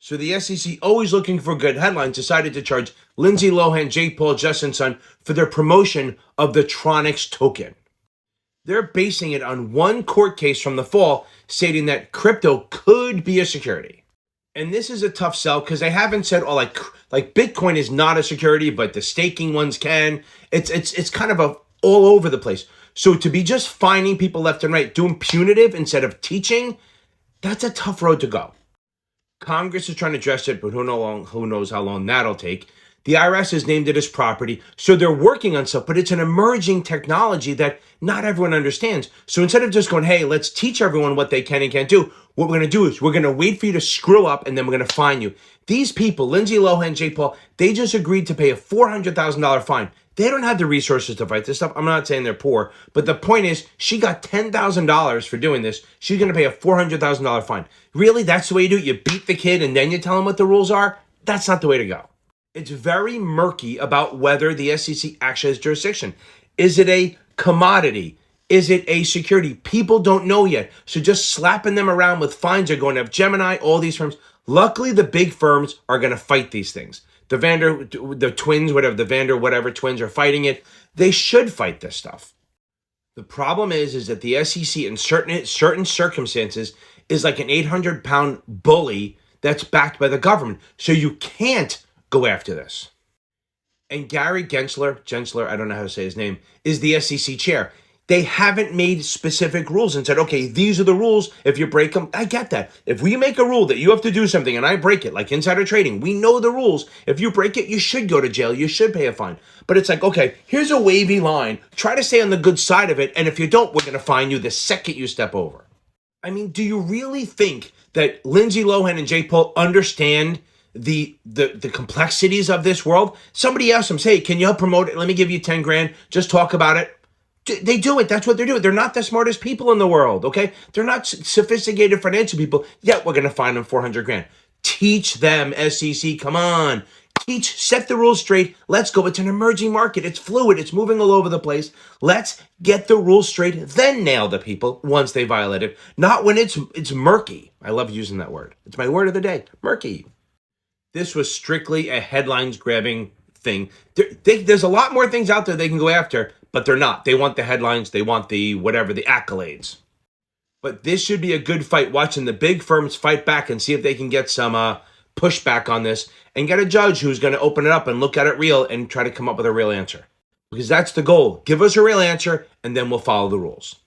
So the SEC, always looking for good headlines, decided to charge Lindsay Lohan, Jake Paul, Justin Sun for their promotion of the Tronix token. They're basing it on one court case from the fall stating that crypto could be a security. And this is a tough sell because they haven't said, oh, like Bitcoin is not a security, but the staking ones can. It's kind of all over the place. So to be just fining people left and right, doing punitive instead of teaching, that's a tough road to go. Congress is trying to address it, but who knows how long that'll take. The IRS has named it as property, so they're working on stuff, but it's an emerging technology that not everyone understands. So instead of just going, hey, let's teach everyone what they can and can't do, what we're going to do is we're going to wait for you to screw up, and then we're going to fine you. These people, Lindsay Lohan, Jake Paul, they just agreed to pay a $400,000 fine. They don't have the resources to fight this stuff. I'm not saying they're poor, but the point is she got $10,000 for doing this. She's going to pay a $400,000 fine. Really? That's the way you do it? You beat the kid and then you tell him what the rules are? That's not the way to go. It's very murky about whether the SEC actually has jurisdiction. Is it a commodity? Is it a security? People don't know yet. So just slapping them around with fines are going to have Gemini, all these firms. Luckily, the big firms are going to fight these things. The twins, whatever, the Vander, whatever twins are fighting it. They should fight this stuff. The problem is that the SEC in certain circumstances is like an 800-pound bully that's backed by the government. So you can't go after this. And Gary Gensler, I don't know how to say his name, is the SEC chair. They haven't made specific rules and said, okay, these are the rules. If you break them, I get that. If we make a rule that you have to do something and I break it, like insider trading, we know the rules. If you break it, you should go to jail. You should pay a fine. But it's like, okay, here's a wavy line. Try to stay on the good side of it. And if you don't, we're going to fine you the second you step over. I mean, do you really think that Lindsay Lohan and Jake Paul understand the complexities of this world? Somebody asked them, say, can you help promote it? Let me give you 10 grand. Just talk about it. They do it. That's what they're doing. They're not the smartest people in the world, okay? They're not sophisticated financial people. Yet we're going to fine them 400 grand. Teach them, SEC. Come on. Teach, set the rules straight. Let's go. It's an emerging market. It's fluid. It's moving all over the place. Let's get the rules straight, then nail the people once they violate it. Not when it's murky. I love using that word. It's my word of the day. Murky. This was strictly a headlines-grabbing thing. There's a lot more things out there they can go after, but they're not. They want the headlines. They want the whatever, the accolades. But this should be a good fight, watching the big firms fight back and see if they can get some pushback on this and get a judge who's going to open it up and look at it real and try to come up with a real answer. Because that's the goal. Give us a real answer, and then we'll follow the rules.